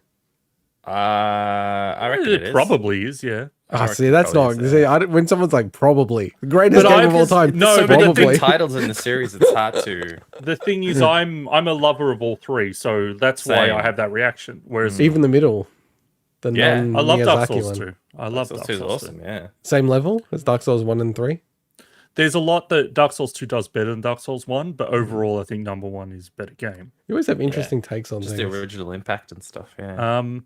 [SPEAKER 2] I reckon it
[SPEAKER 3] probably is. Yeah.
[SPEAKER 1] See, that's not. When someone's like probably the greatest game of all time.
[SPEAKER 2] No, but the big titles in the series, it's hard to.
[SPEAKER 3] The thing is, I'm a lover of all three, so that's why I have that reaction. Whereas
[SPEAKER 1] even the middle,
[SPEAKER 3] I love Dark Souls 2. I love Dark Souls 2.
[SPEAKER 2] Awesome, yeah.
[SPEAKER 1] Same level as Dark Souls 1 and 3.
[SPEAKER 3] There's a lot that Dark Souls 2 does better than Dark Souls 1, but overall, I think number 1 is a better game.
[SPEAKER 1] You always have interesting takes on
[SPEAKER 2] just
[SPEAKER 1] things.
[SPEAKER 2] the original impact and stuff. Yeah.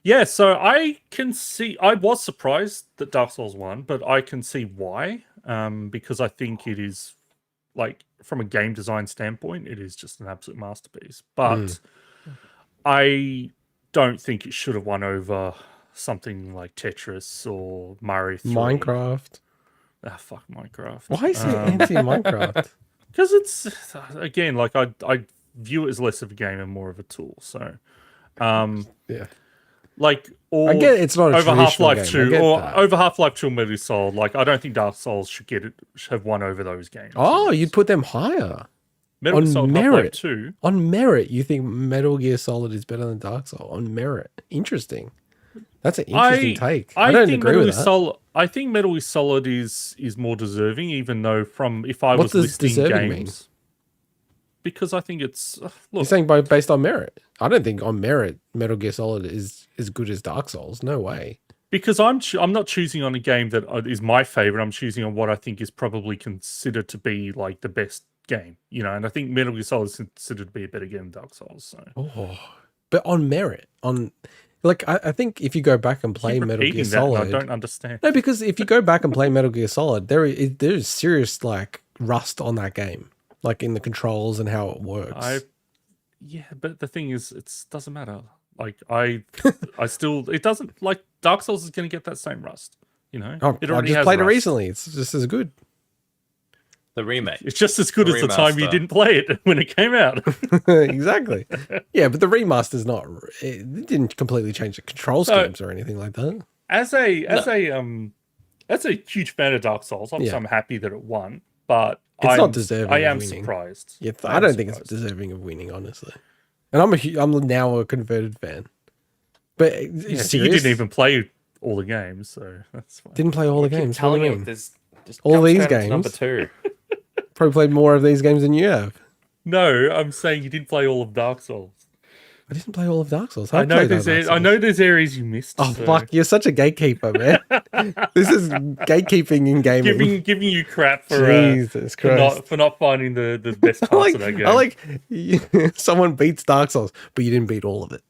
[SPEAKER 3] Yeah, so I can see. I was surprised that Dark Souls won, but I can see why. Because I think it is, like, from a game design standpoint, it is just an absolute masterpiece. But I don't think it should have won over something like Tetris or Mario 3.
[SPEAKER 1] Minecraft.
[SPEAKER 3] Fuck Minecraft.
[SPEAKER 1] Why is it anti-Minecraft?
[SPEAKER 3] Because it's, again, like, I view it as less of a game and more of a tool. So,
[SPEAKER 1] yeah.
[SPEAKER 3] Like, or
[SPEAKER 1] I get it's not a
[SPEAKER 3] over Half-Life
[SPEAKER 1] game.
[SPEAKER 3] 2 or over Half-Life 2 and Metal Gear Solid. Like, I don't think Dark Souls should have won over those games.
[SPEAKER 1] Oh, you'd put them higher.
[SPEAKER 3] Metal Gear Solid, Half-Life 2.
[SPEAKER 1] On merit, you think Metal Gear Solid is better than Dark Souls? On merit. Interesting. That's an interesting take. I don't agree with that.
[SPEAKER 3] I think Metal Gear Solid is more deserving, even though if I was listing games... Mean? Because I think it's... Look,
[SPEAKER 1] you're saying based on merit? I don't think on merit Metal Gear Solid is as good as Dark Souls. No way.
[SPEAKER 3] Because I'm not choosing on a game that is my favorite. I'm choosing on what I think is probably considered to be like the best game. You know, and I think Metal Gear Solid is considered to be a better game than Dark Souls. So.
[SPEAKER 1] But on merit, I think if you go back and play Metal Gear Solid,
[SPEAKER 3] I don't understand.
[SPEAKER 1] No, because if you go back and play Metal Gear Solid, there's serious like rust on that game. Like in the controls and how it works.
[SPEAKER 3] Yeah, but the thing is, it doesn't matter. Like I still, it doesn't, like Dark Souls is going to get that same rust. You know,
[SPEAKER 1] I just played it recently. It's just as good.
[SPEAKER 2] The remake.
[SPEAKER 3] It's just as good as the time you didn't play it when it came out.
[SPEAKER 1] Exactly. Yeah, but the remaster's not. It didn't completely change the control schemes or anything like that.
[SPEAKER 3] As a huge fan of Dark Souls, obviously I'm happy that it won. but
[SPEAKER 1] It's not deserving
[SPEAKER 3] I
[SPEAKER 1] of
[SPEAKER 3] am
[SPEAKER 1] winning.
[SPEAKER 3] surprised.
[SPEAKER 1] Yeah, I don't think it's deserving of winning, honestly. And I'm now a converted fan. But
[SPEAKER 3] Yeah,
[SPEAKER 1] serious?
[SPEAKER 3] but you didn't even play all the games, so that's fine.
[SPEAKER 1] Didn't play all the
[SPEAKER 2] Keep
[SPEAKER 1] games. What do
[SPEAKER 2] telling
[SPEAKER 1] you
[SPEAKER 2] you
[SPEAKER 1] mean?
[SPEAKER 2] there's just
[SPEAKER 1] All
[SPEAKER 2] jump
[SPEAKER 1] these
[SPEAKER 2] straight into number
[SPEAKER 1] games?
[SPEAKER 2] 2.
[SPEAKER 1] Probably played more of these games than you have.
[SPEAKER 3] No, I'm saying you didn't play all of Dark Souls.
[SPEAKER 1] I didn't play all of Dark Souls.
[SPEAKER 3] I know
[SPEAKER 1] Dark Souls.
[SPEAKER 3] I know there's areas you missed.
[SPEAKER 1] Oh
[SPEAKER 3] so.
[SPEAKER 1] fuck! You're such a gatekeeper, man. This is gatekeeping in gaming.
[SPEAKER 3] Giving you crap for
[SPEAKER 1] Jesus Christ.
[SPEAKER 3] for not finding the best parts of that game.
[SPEAKER 1] I like someone beats Dark Souls, but you didn't beat all of it.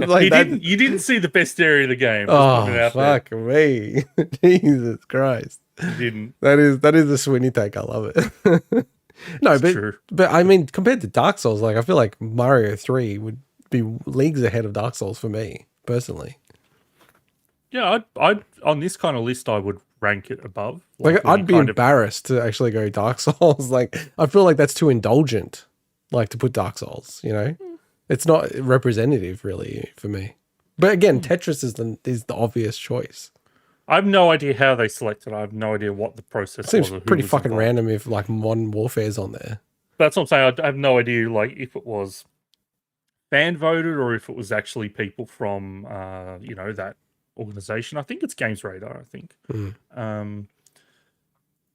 [SPEAKER 1] Like
[SPEAKER 3] you didn't see the best area of the game.
[SPEAKER 1] Oh fuck me! Jesus Christ!
[SPEAKER 3] You didn't.
[SPEAKER 1] That is a Sweeney take. I love it. No, but I mean, compared to Dark Souls, like I feel like Mario 3 would be leagues ahead of Dark Souls for me personally.
[SPEAKER 3] Yeah, I'd on this kind of list, I would rank it above.
[SPEAKER 1] Like I'd be embarrassed to actually go Dark Souls. Like I feel like that's too indulgent. Like to put Dark Souls, you know, it's not representative really for me. But again, Tetris is the obvious choice.
[SPEAKER 3] I have no idea how they selected. I have no idea what the process
[SPEAKER 1] Seems
[SPEAKER 3] was.
[SPEAKER 1] pretty fucking random if like Modern Warfare's on there.
[SPEAKER 3] That's what I'm saying. I have no idea like if it was fan voted or if it was actually people from that organization. I think it's Games Radar. I think.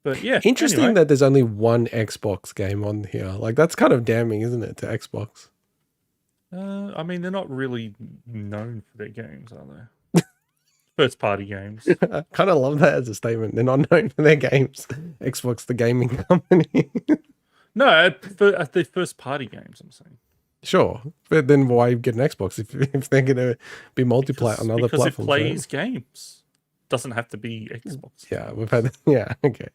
[SPEAKER 3] But yeah,
[SPEAKER 1] interesting
[SPEAKER 3] anyway.
[SPEAKER 1] that there's only one Xbox game on here. Like that's kind of damning, isn't it, to Xbox?
[SPEAKER 3] I mean, they're not really known for their games, are they? First party games.
[SPEAKER 1] I kind of love that as a statement. They're not known for their games. Xbox, the gaming company.
[SPEAKER 3] No, the first party games, I'm saying.
[SPEAKER 1] Sure, but then why get an Xbox if they're going to be multiplayer on other platforms?
[SPEAKER 3] Because it plays games. Doesn't have to be Xbox.
[SPEAKER 1] Yeah, we've had. Yeah, okay.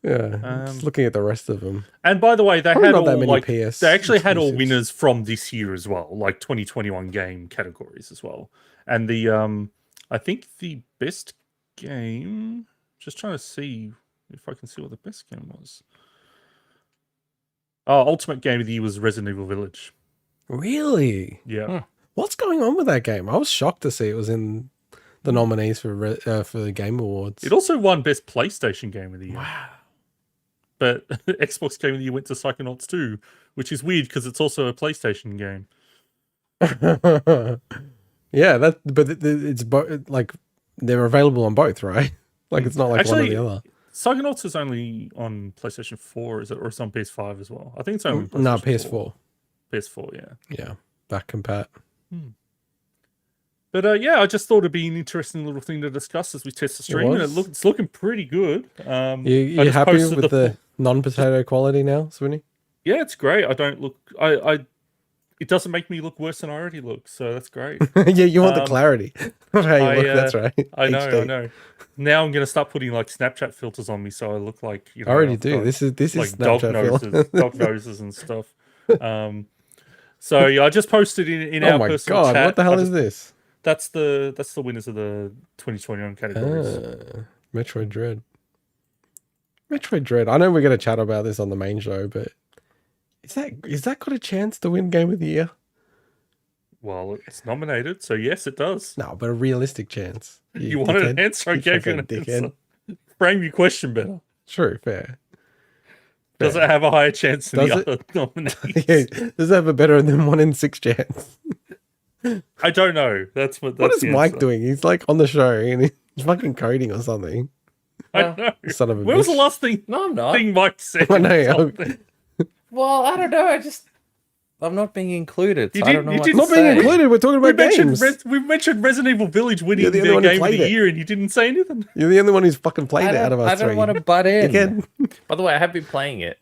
[SPEAKER 1] Yeah, just looking at the rest of them.
[SPEAKER 3] And by the way, they
[SPEAKER 1] Probably
[SPEAKER 3] had
[SPEAKER 1] not
[SPEAKER 3] all
[SPEAKER 1] that many
[SPEAKER 3] like
[SPEAKER 1] PS
[SPEAKER 3] they actually had all
[SPEAKER 1] exclusives.
[SPEAKER 3] winners from this year as well, like 2021 game categories as well. And the I think the best game. Just trying to see if I can see what the best game was. Oh, Ultimate Game of the Year was Resident Evil Village.
[SPEAKER 1] Really?
[SPEAKER 3] Yeah.
[SPEAKER 1] What's going on with that game? I was shocked to see it was in the nominees for the Game Awards.
[SPEAKER 3] It also won Best PlayStation Game of the Year.
[SPEAKER 1] Wow.
[SPEAKER 3] But Xbox Game of the Year went to Psychonauts 2, which is weird because it's also a PlayStation game.
[SPEAKER 1] Yeah, but it's like they're available on both, right? Like it's not like
[SPEAKER 3] Actually,
[SPEAKER 1] one or the other.
[SPEAKER 3] Psychonauts is only on PlayStation 4, is it? Or it's on PS5 as well? I think it's only on
[SPEAKER 1] No,
[SPEAKER 3] PlayStation
[SPEAKER 1] PS4.
[SPEAKER 3] PS4, yeah.
[SPEAKER 1] Yeah, back compat.
[SPEAKER 3] But yeah, I just thought it'd be an interesting little thing to discuss as we test the stream. And it's looking pretty good.
[SPEAKER 1] You happy with the non-potato quality now, Sweeney?
[SPEAKER 3] Yeah, it's great. I don't look. It doesn't make me look worse than I already look, so that's great.
[SPEAKER 1] Yeah, you want the clarity of how you look. That's right.
[SPEAKER 3] I know.
[SPEAKER 1] HD.
[SPEAKER 3] I know. Now I'm gonna start putting like Snapchat filters on me, so I look like
[SPEAKER 1] I already do. This is
[SPEAKER 3] like
[SPEAKER 1] Snapchat
[SPEAKER 3] dog noses and stuff. So yeah, I just posted in our personal chat.
[SPEAKER 1] What the hell is this?
[SPEAKER 3] That's the winners of the 2021 categories.
[SPEAKER 1] Metroid Dread. Metroid Dread. I know we're going to chat about this on the main show, but is that got a chance to win Game of the Year?
[SPEAKER 3] Well, it's nominated, so yes, it does.
[SPEAKER 1] No, but a realistic chance.
[SPEAKER 3] You wanted an answer, I gave you an answer. Frame your question better.
[SPEAKER 1] True, fair.
[SPEAKER 3] Does it have a higher chance than the other nominees?
[SPEAKER 1] Yeah, does it have a better than 1 in 6 chance?
[SPEAKER 3] I don't know.
[SPEAKER 1] What is Mike doing? He's like on the show and he's fucking coding or something.
[SPEAKER 3] I know.
[SPEAKER 1] Son of a
[SPEAKER 3] When was the last thing?
[SPEAKER 2] No, I'm not.
[SPEAKER 3] Thing Mike said.
[SPEAKER 1] I know.
[SPEAKER 2] Well, I don't know. I'm not being included. So I don't know what to
[SPEAKER 1] Not being
[SPEAKER 2] say.
[SPEAKER 1] included. We're talking about games.
[SPEAKER 3] We mentioned Resident Evil Village winning
[SPEAKER 1] the
[SPEAKER 3] their
[SPEAKER 1] only one who
[SPEAKER 3] game of
[SPEAKER 1] played
[SPEAKER 3] the
[SPEAKER 1] it.
[SPEAKER 3] year, and you didn't say anything.
[SPEAKER 1] You're the only one who's fucking played it out of us
[SPEAKER 2] I don't
[SPEAKER 1] three.
[SPEAKER 2] want to butt in.
[SPEAKER 1] Again.
[SPEAKER 2] By the way, I have been playing it.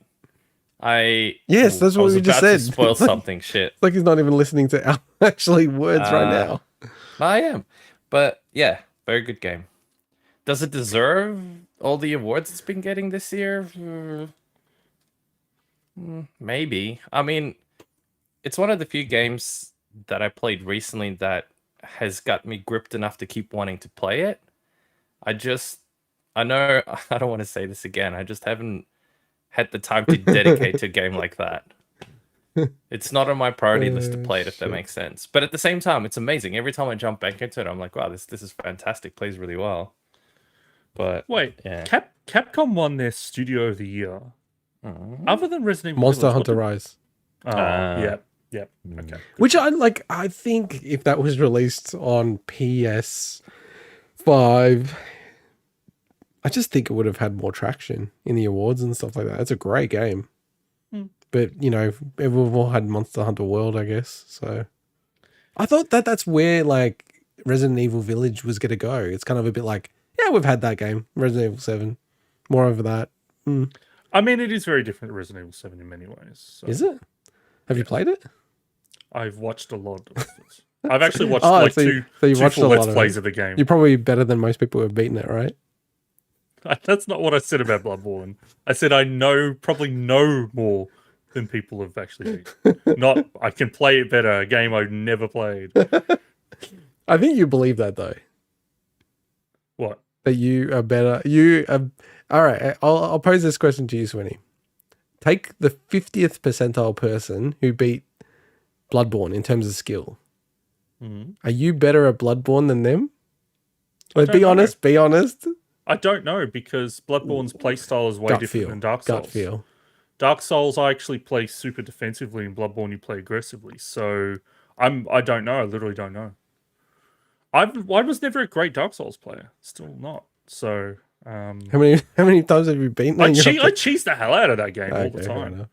[SPEAKER 1] Yes, that's
[SPEAKER 2] I
[SPEAKER 1] what
[SPEAKER 2] was
[SPEAKER 1] we just
[SPEAKER 2] about to
[SPEAKER 1] said.
[SPEAKER 2] spoil something. Shit.
[SPEAKER 1] It's like he's not even listening to our actually words right now.
[SPEAKER 2] I am. But yeah, very good game. Does it deserve all the awards it's been getting this year? Maybe. I mean, it's one of the few games that I played recently that has got me gripped enough to keep wanting to play it. I know I don't want to say this again. I just haven't had the time to dedicate to a game like that. It's not on my priority list to play it, if that makes sense. But at the same time, it's amazing. Every time I jump back into it, I'm like, wow, this is fantastic. Plays really well. But
[SPEAKER 3] Wait,
[SPEAKER 2] yeah.
[SPEAKER 3] Capcom won their Studio of the Year. Other than Resident Evil
[SPEAKER 1] Monster
[SPEAKER 3] Village,
[SPEAKER 1] Hunter Rise.
[SPEAKER 3] Yep. Okay. Good.
[SPEAKER 1] Which I think if that was released on PS5, I just think it would have had more traction in the awards and stuff like that. It's a great game. But, you know, we've all had Monster Hunter World, I guess. So I thought that's where like Resident Evil Village was going to go. It's kind of a bit like, yeah, we've had that game. Resident Evil 7. More over that.
[SPEAKER 3] I mean, it is very different to Resident Evil 7 in many ways. So.
[SPEAKER 1] Is it? Have you played it?
[SPEAKER 3] I've watched a lot of this. I've actually watched
[SPEAKER 1] you
[SPEAKER 3] two
[SPEAKER 1] watched
[SPEAKER 3] full
[SPEAKER 1] a lot
[SPEAKER 3] Let's
[SPEAKER 1] of
[SPEAKER 3] Plays
[SPEAKER 1] it.
[SPEAKER 3] of the game.
[SPEAKER 1] You're probably better than most people who have beaten it, right?
[SPEAKER 3] That's not what I said about Bloodborne. I said I probably know more than people have actually beaten. Not, I can play it better, a game I've never played.
[SPEAKER 1] I think you believe that, though.
[SPEAKER 3] What?
[SPEAKER 1] That you are better. All right, I'll pose this question to you, Swinny. Take the 50th percentile person who beat Bloodborne in terms of skill. Are you better at Bloodborne than them? Like, be honest. Be honest.
[SPEAKER 3] I don't know, because Bloodborne's playstyle is way different than Dark Souls.
[SPEAKER 1] Gut feel.
[SPEAKER 3] Dark Souls, I actually play super defensively. In Bloodborne, you play aggressively. So I don't know. I literally don't know. I was never a great Dark Souls player. Still not. So
[SPEAKER 1] how many times have you beaten?
[SPEAKER 3] I cheese the hell out of that game all the
[SPEAKER 1] fair
[SPEAKER 3] time.
[SPEAKER 1] enough.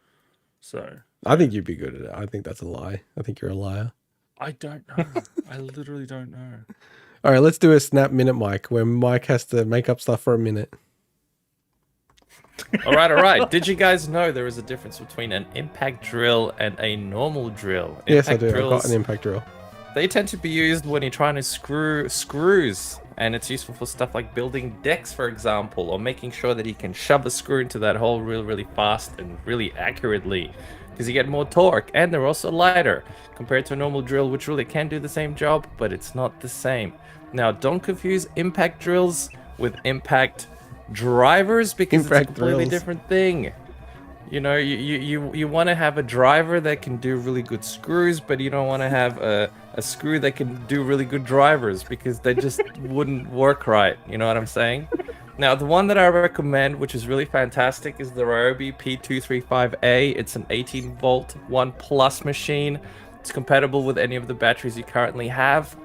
[SPEAKER 3] So
[SPEAKER 1] I think you'd be good at it. I think that's a lie. I think you're a liar.
[SPEAKER 3] I don't know. I literally don't know.
[SPEAKER 1] All right, let's do a snap minute, Mike, where Mike has to make up stuff for a minute.
[SPEAKER 2] All right. Did you guys know there is a difference between an impact drill and a normal drill?
[SPEAKER 1] Yes, I
[SPEAKER 2] Impact
[SPEAKER 1] do. I've got an impact drill.
[SPEAKER 2] They tend to be used when you're trying to screw screws, and it's useful for stuff like building decks, for example, or making sure that you can shove a screw into that hole really, really fast and really accurately, because you get more torque, and they're also lighter compared to a normal drill, which really can do the same job, but it's not the same. Now, don't confuse impact drills with impact drivers, because it's a completely different thing. You know, you want to have a driver that can do really good screws, but you don't want to have a screw that can do really good drivers, because they just wouldn't work right. You know what I'm saying? Now, the one that I recommend, which is really fantastic, is the Ryobi P235A. It's an 18-volt 1+ machine. It's compatible with any of the batteries you currently have.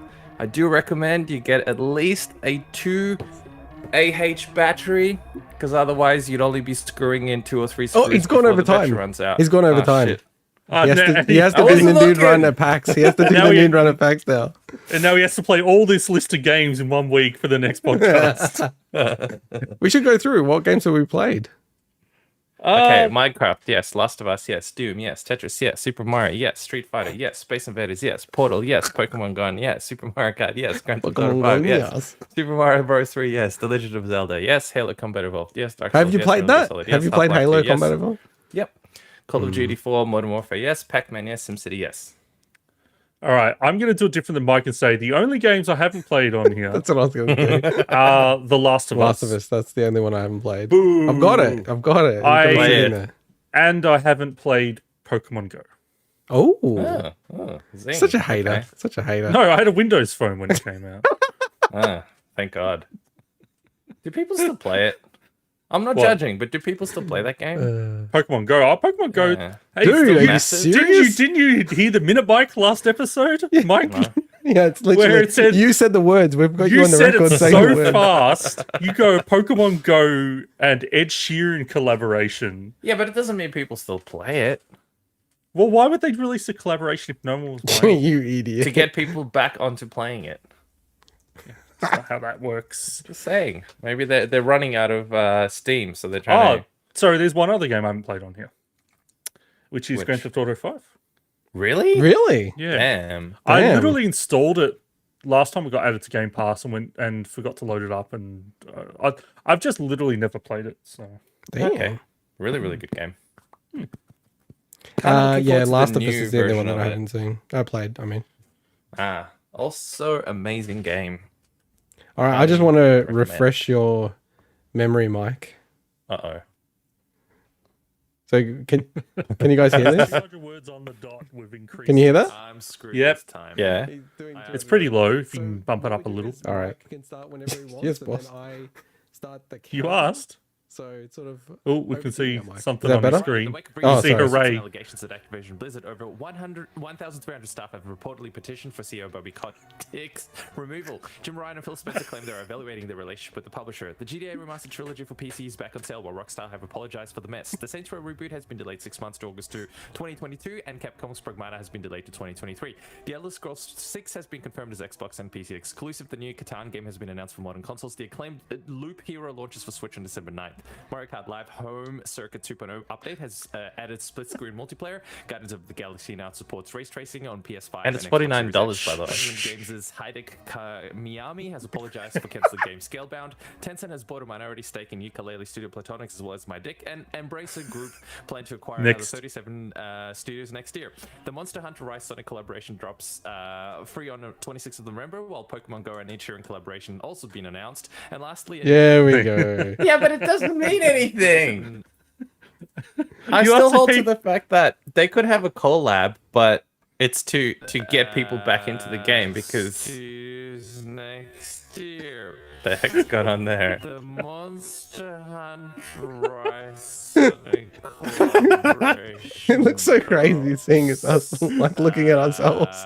[SPEAKER 2] I do recommend you get at least a 2Ah battery, because otherwise you'd only be screwing in 2 or 3 screws.
[SPEAKER 1] Oh, he's gone over time.
[SPEAKER 2] Runs out.
[SPEAKER 1] He's gone over time.
[SPEAKER 2] Shit.
[SPEAKER 1] He has to do the nude run at PAX. He has to do the nude run at PAX now.
[SPEAKER 3] And now he has to play all this list of games in 1 week for the next podcast.
[SPEAKER 1] We should go through what games have we played.
[SPEAKER 2] Okay, Minecraft, yes. Last of Us, yes. Doom, yes. Tetris, yes. Super Mario, yes. Street Fighter, yes. Space Invaders, yes. Portal, yes. Pokemon Go, yes. Super Mario Kart, yes. Grand Theft Auto 5, yes. Super Mario Bros. 3, yes. The Legend of Zelda, yes. Halo Combat Evolved, yes. Dark Souls,
[SPEAKER 1] have you played that? Have you played Halo Combat Evolved?
[SPEAKER 2] Yep. Call of Duty 4, Modern Warfare, yes. Pac-Man, yes. SimCity, yes.
[SPEAKER 3] All right, I'm going to do it different than Mike and say the only games I haven't played on here
[SPEAKER 1] That's what I was going to do.
[SPEAKER 3] are The Last of Us.
[SPEAKER 1] Last of Us, that's the only one I haven't played.
[SPEAKER 3] Boo.
[SPEAKER 1] I've got it.
[SPEAKER 3] And I haven't played Pokemon Go.
[SPEAKER 1] Oh,
[SPEAKER 2] zing.
[SPEAKER 1] such a hater.
[SPEAKER 2] Okay.
[SPEAKER 1] Such a hater.
[SPEAKER 3] No, I had a Windows phone when it came out.
[SPEAKER 2] Thank God. Do people still play it? I'm not
[SPEAKER 3] What?
[SPEAKER 2] judging, but do people still play that game?
[SPEAKER 3] Pokemon Go. Oh, Pokemon Go.
[SPEAKER 2] Yeah.
[SPEAKER 3] Hey,
[SPEAKER 1] Dude, are you
[SPEAKER 2] massive.
[SPEAKER 1] serious?
[SPEAKER 3] Didn't you hear the Minute Bike last episode, Mike?
[SPEAKER 2] No.
[SPEAKER 1] Yeah, it's literally.
[SPEAKER 3] Where it said-
[SPEAKER 1] you said the words. We've got you
[SPEAKER 3] You
[SPEAKER 1] on the
[SPEAKER 3] said
[SPEAKER 1] record
[SPEAKER 3] it
[SPEAKER 1] saying the
[SPEAKER 3] so
[SPEAKER 1] word.
[SPEAKER 3] fast. You go Pokemon Go and Ed Sheeran collaboration.
[SPEAKER 2] Yeah, but it doesn't mean people still play it.
[SPEAKER 3] Well, why would they release a collaboration if no one was playing?
[SPEAKER 1] You idiot.
[SPEAKER 2] To get people back onto playing it.
[SPEAKER 3] That's not how that works.
[SPEAKER 2] Just saying. Maybe they're running out of Steam, so they're trying to...
[SPEAKER 3] sorry, there's one other game I haven't played on here, which is
[SPEAKER 2] Which?
[SPEAKER 3] Grand Theft Auto 5.
[SPEAKER 2] Really?
[SPEAKER 1] Really?
[SPEAKER 3] Yeah.
[SPEAKER 2] Damn.
[SPEAKER 3] I
[SPEAKER 1] Damn.
[SPEAKER 3] literally installed it last time it got added to Game Pass and went and forgot to load it up, and I've just literally never played it. So
[SPEAKER 1] Damn.
[SPEAKER 2] Okay. Really, really good game.
[SPEAKER 1] Yeah, Last of Us
[SPEAKER 2] new
[SPEAKER 1] is the only one
[SPEAKER 2] version
[SPEAKER 1] that I
[SPEAKER 2] of it.
[SPEAKER 1] haven't seen. I played, I mean.
[SPEAKER 2] Also amazing game.
[SPEAKER 1] All right, I just want to refresh your memory, Mike.
[SPEAKER 2] Uh-oh.
[SPEAKER 1] So can you guys hear this?
[SPEAKER 3] 200 words on the dot with increased.
[SPEAKER 1] Can you hear that?
[SPEAKER 2] I'm screwed
[SPEAKER 3] Yep.
[SPEAKER 2] this time. Yeah.
[SPEAKER 3] It's pretty low. If you can bump it up a little.
[SPEAKER 1] All right.
[SPEAKER 4] He can start whenever he wants.
[SPEAKER 1] Yes,
[SPEAKER 4] and
[SPEAKER 1] boss.
[SPEAKER 4] then I
[SPEAKER 1] start the
[SPEAKER 3] You
[SPEAKER 1] countdown.
[SPEAKER 3] asked.
[SPEAKER 1] So it's sort of.
[SPEAKER 3] Oh, we
[SPEAKER 1] over
[SPEAKER 3] can
[SPEAKER 1] to you
[SPEAKER 3] see
[SPEAKER 1] now, Mike.
[SPEAKER 3] something
[SPEAKER 1] Is that
[SPEAKER 3] on the
[SPEAKER 1] better?
[SPEAKER 3] screen.
[SPEAKER 4] In the wake of
[SPEAKER 1] Oh,
[SPEAKER 4] recent
[SPEAKER 3] see
[SPEAKER 1] sorry.
[SPEAKER 3] hooray.
[SPEAKER 4] allegations at Activision Blizzard, over 1,300 staff have reportedly petitioned for CEO Bobby Kotick's removal. Jim Ryan and Phil Spencer claim they're evaluating their relationship with the publisher. The GTA Remastered Trilogy for PC is back on sale, while Rockstar have apologized for the mess. The Saints Row reboot has been delayed 6 months to August 2022, and Capcom's Pragmata has been delayed to 2023. The Elder Scrolls 6 has been confirmed as Xbox and PC exclusive. The new Catan game has been announced for modern consoles. The acclaimed Loop Hero launches for Switch on December 9th. Mario Kart Live Home Circuit 2.0 update has added split-screen multiplayer. Guardians of the Galaxy now supports race tracing on PS5.
[SPEAKER 2] And it's
[SPEAKER 4] Xbox
[SPEAKER 2] $49,
[SPEAKER 4] Series
[SPEAKER 2] by the way.
[SPEAKER 4] X. Games' Hideki Miyami has apologized for canceling game Scalebound. Tencent has bought a minority stake in ukulele studio Platonics as well as My Dick, and Embracer Group plan to acquire another 37 studios next year. The Monster Hunter Rise Sonic collaboration drops free on the 26th of November, while Pokemon Go and Nichiren collaboration also been announced. And lastly,
[SPEAKER 1] There we go.
[SPEAKER 2] Yeah, but it doesn't mean anything. I
[SPEAKER 3] You
[SPEAKER 2] still
[SPEAKER 3] also
[SPEAKER 2] hold to
[SPEAKER 3] paid-
[SPEAKER 2] the fact that they could have a collab, but it's to get people back into the game because
[SPEAKER 4] studios next year.
[SPEAKER 2] the heck's going on there.
[SPEAKER 4] The Monster Hunter Rise Sonic collaboration.
[SPEAKER 1] It looks so crazy seeing us like looking at ourselves.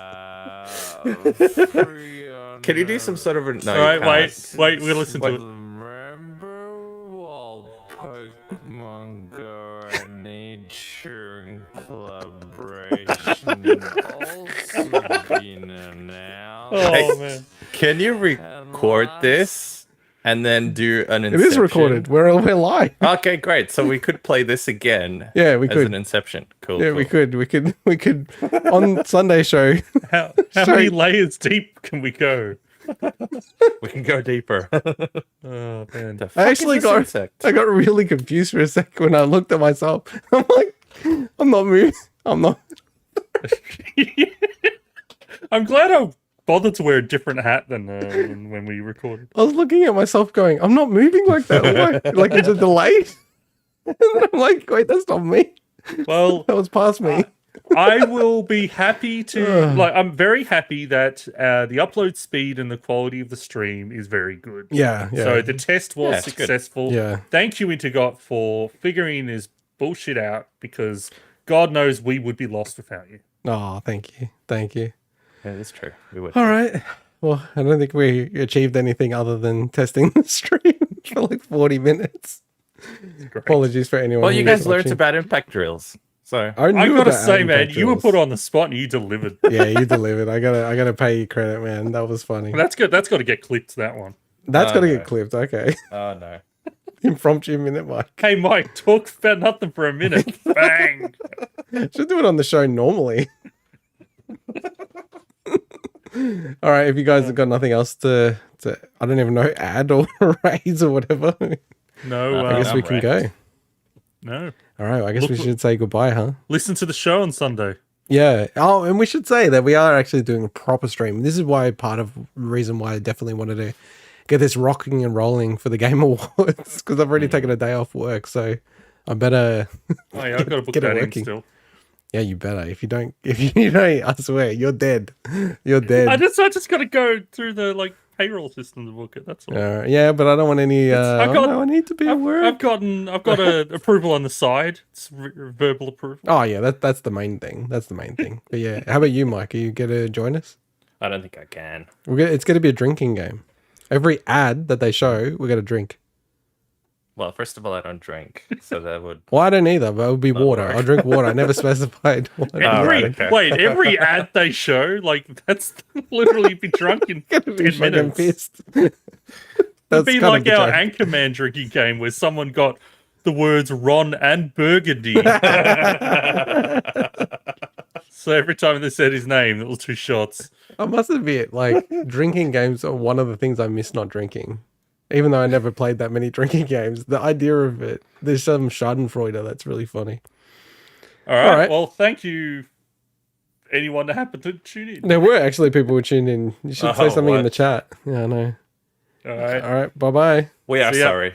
[SPEAKER 2] Can you do some sort of a no?
[SPEAKER 3] All
[SPEAKER 2] you
[SPEAKER 3] right,
[SPEAKER 2] can't.
[SPEAKER 3] wait, we'll listen to it.
[SPEAKER 4] Remember while Pokemon Go and Nature collaboration also been announced?
[SPEAKER 3] Oh,
[SPEAKER 2] Hey,
[SPEAKER 3] man.
[SPEAKER 2] Can you record this and then do an
[SPEAKER 1] It
[SPEAKER 2] Inception?
[SPEAKER 1] is recorded. We're live.
[SPEAKER 2] Okay, great. So we could play this again.
[SPEAKER 1] Yeah, we
[SPEAKER 2] as
[SPEAKER 1] could.
[SPEAKER 2] an Inception. Cool.
[SPEAKER 1] Yeah,
[SPEAKER 2] cool.
[SPEAKER 1] we could on Sunday show.
[SPEAKER 3] How
[SPEAKER 1] Sorry.
[SPEAKER 3] many layers deep can we go?
[SPEAKER 2] We can go deeper.
[SPEAKER 3] Oh, man.
[SPEAKER 2] The
[SPEAKER 1] I
[SPEAKER 2] fuck
[SPEAKER 1] actually
[SPEAKER 2] is this insect?
[SPEAKER 1] I got really confused for a sec when I looked at myself. I'm like, I'm not moving. I'm not.
[SPEAKER 3] I'm glad I bothered to wear a different hat than when we recorded.
[SPEAKER 1] I was looking at myself going, I'm not moving like that. Am I? Like it's a delay. And I'm like, wait, that's not me.
[SPEAKER 3] Well,
[SPEAKER 1] That was past me.
[SPEAKER 3] I will be happy to I'm very happy that the upload speed and the quality of the stream is very good.
[SPEAKER 1] Yeah.
[SPEAKER 3] So the test was
[SPEAKER 2] Yeah, it's good.
[SPEAKER 3] successful.
[SPEAKER 1] Yeah.
[SPEAKER 3] Thank you, Intergot, for figuring this bullshit out, because God knows we would be lost without you.
[SPEAKER 1] Oh, thank you. Thank you.
[SPEAKER 2] Yeah, that's true. We would.
[SPEAKER 1] All right. Well, I don't think we achieved anything other than testing the stream for like 40 minutes.
[SPEAKER 3] Great.
[SPEAKER 1] Apologies for anyone.
[SPEAKER 2] Well, you
[SPEAKER 1] who's
[SPEAKER 2] guys learned
[SPEAKER 1] watching.
[SPEAKER 2] about impact drills. So
[SPEAKER 3] I
[SPEAKER 1] knew
[SPEAKER 3] gotta
[SPEAKER 1] about
[SPEAKER 3] say, man,
[SPEAKER 1] impact
[SPEAKER 3] you were
[SPEAKER 1] drills.
[SPEAKER 3] put on the spot and you delivered.
[SPEAKER 1] Yeah, you delivered. I gotta pay you credit, man. That was funny.
[SPEAKER 3] That's good. That's got to get clipped, that one.
[SPEAKER 1] That's
[SPEAKER 2] Oh,
[SPEAKER 1] gotta
[SPEAKER 2] no.
[SPEAKER 1] get clipped. Okay.
[SPEAKER 2] oh no.
[SPEAKER 1] Impromptu minute, Mike.
[SPEAKER 3] Hey, Mike, talk about nothing for a minute. Bang.
[SPEAKER 1] Should do it on the show normally. All right, if you guys have got nothing else to I don't even know, add or raise or whatever,
[SPEAKER 3] No,
[SPEAKER 1] I guess
[SPEAKER 2] I'm
[SPEAKER 1] we can
[SPEAKER 2] wrecked.
[SPEAKER 1] go.
[SPEAKER 3] no.
[SPEAKER 1] All right, I guess we
[SPEAKER 3] Look-
[SPEAKER 1] should say goodbye, huh?
[SPEAKER 3] Listen to the show on Sunday.
[SPEAKER 1] Yeah. Oh, and we should say that we are actually doing a proper stream. This is why part of the reason why I definitely wanted to get this rocking and rolling for the Game Awards, because I've already taken a day off work, so I better.
[SPEAKER 3] Oh, yeah, I've got to book
[SPEAKER 1] Get it
[SPEAKER 3] that in
[SPEAKER 1] working.
[SPEAKER 3] still.
[SPEAKER 1] Yeah, you better. If you don't, I swear, you're dead. You're dead.
[SPEAKER 3] I just got to go through the payroll system to book it. That's all.
[SPEAKER 1] Yeah, but I don't want any.
[SPEAKER 3] I've got-
[SPEAKER 1] I need to be at work.
[SPEAKER 3] I've got a approval on the side. It's verbal approval.
[SPEAKER 1] Oh yeah, that's the main thing. That's the main thing. But yeah, how about you, Mike? Are you gonna join us?
[SPEAKER 2] I don't think I can.
[SPEAKER 1] It's gonna be a drinking game. Every ad that they show, we're gonna drink.
[SPEAKER 2] Well, first of all, I don't drink, so that would.
[SPEAKER 1] Well, I don't either, but it would be water.
[SPEAKER 2] work.
[SPEAKER 1] I'll drink water. I never specified. what.
[SPEAKER 3] Every
[SPEAKER 2] right, okay.
[SPEAKER 3] wait, every ad they show, that's literally be drunk in
[SPEAKER 1] Gonna be
[SPEAKER 3] 10
[SPEAKER 1] fucking
[SPEAKER 3] minutes.
[SPEAKER 1] pissed.
[SPEAKER 3] It'd
[SPEAKER 1] That's
[SPEAKER 3] be
[SPEAKER 1] kind of
[SPEAKER 3] like
[SPEAKER 1] the
[SPEAKER 3] our
[SPEAKER 1] joke.
[SPEAKER 3] Anchorman drinking game where someone got the words Ron and Burgundy. So every time they said his name, it was 2 shots.
[SPEAKER 1] I must admit, like drinking games are one of the things I miss not drinking. Even though I never played that many drinking games, the idea of it, there's some Schadenfreude that's really funny.
[SPEAKER 3] All right.
[SPEAKER 1] All right.
[SPEAKER 3] Well, thank you, anyone that happened to tune in.
[SPEAKER 1] There were actually people who tuned in. You should say
[SPEAKER 2] Oh,
[SPEAKER 1] something in
[SPEAKER 2] what?
[SPEAKER 1] the chat. Yeah, I know.
[SPEAKER 3] All right.
[SPEAKER 1] All right, bye bye.
[SPEAKER 2] We are
[SPEAKER 3] See ya.
[SPEAKER 2] sorry.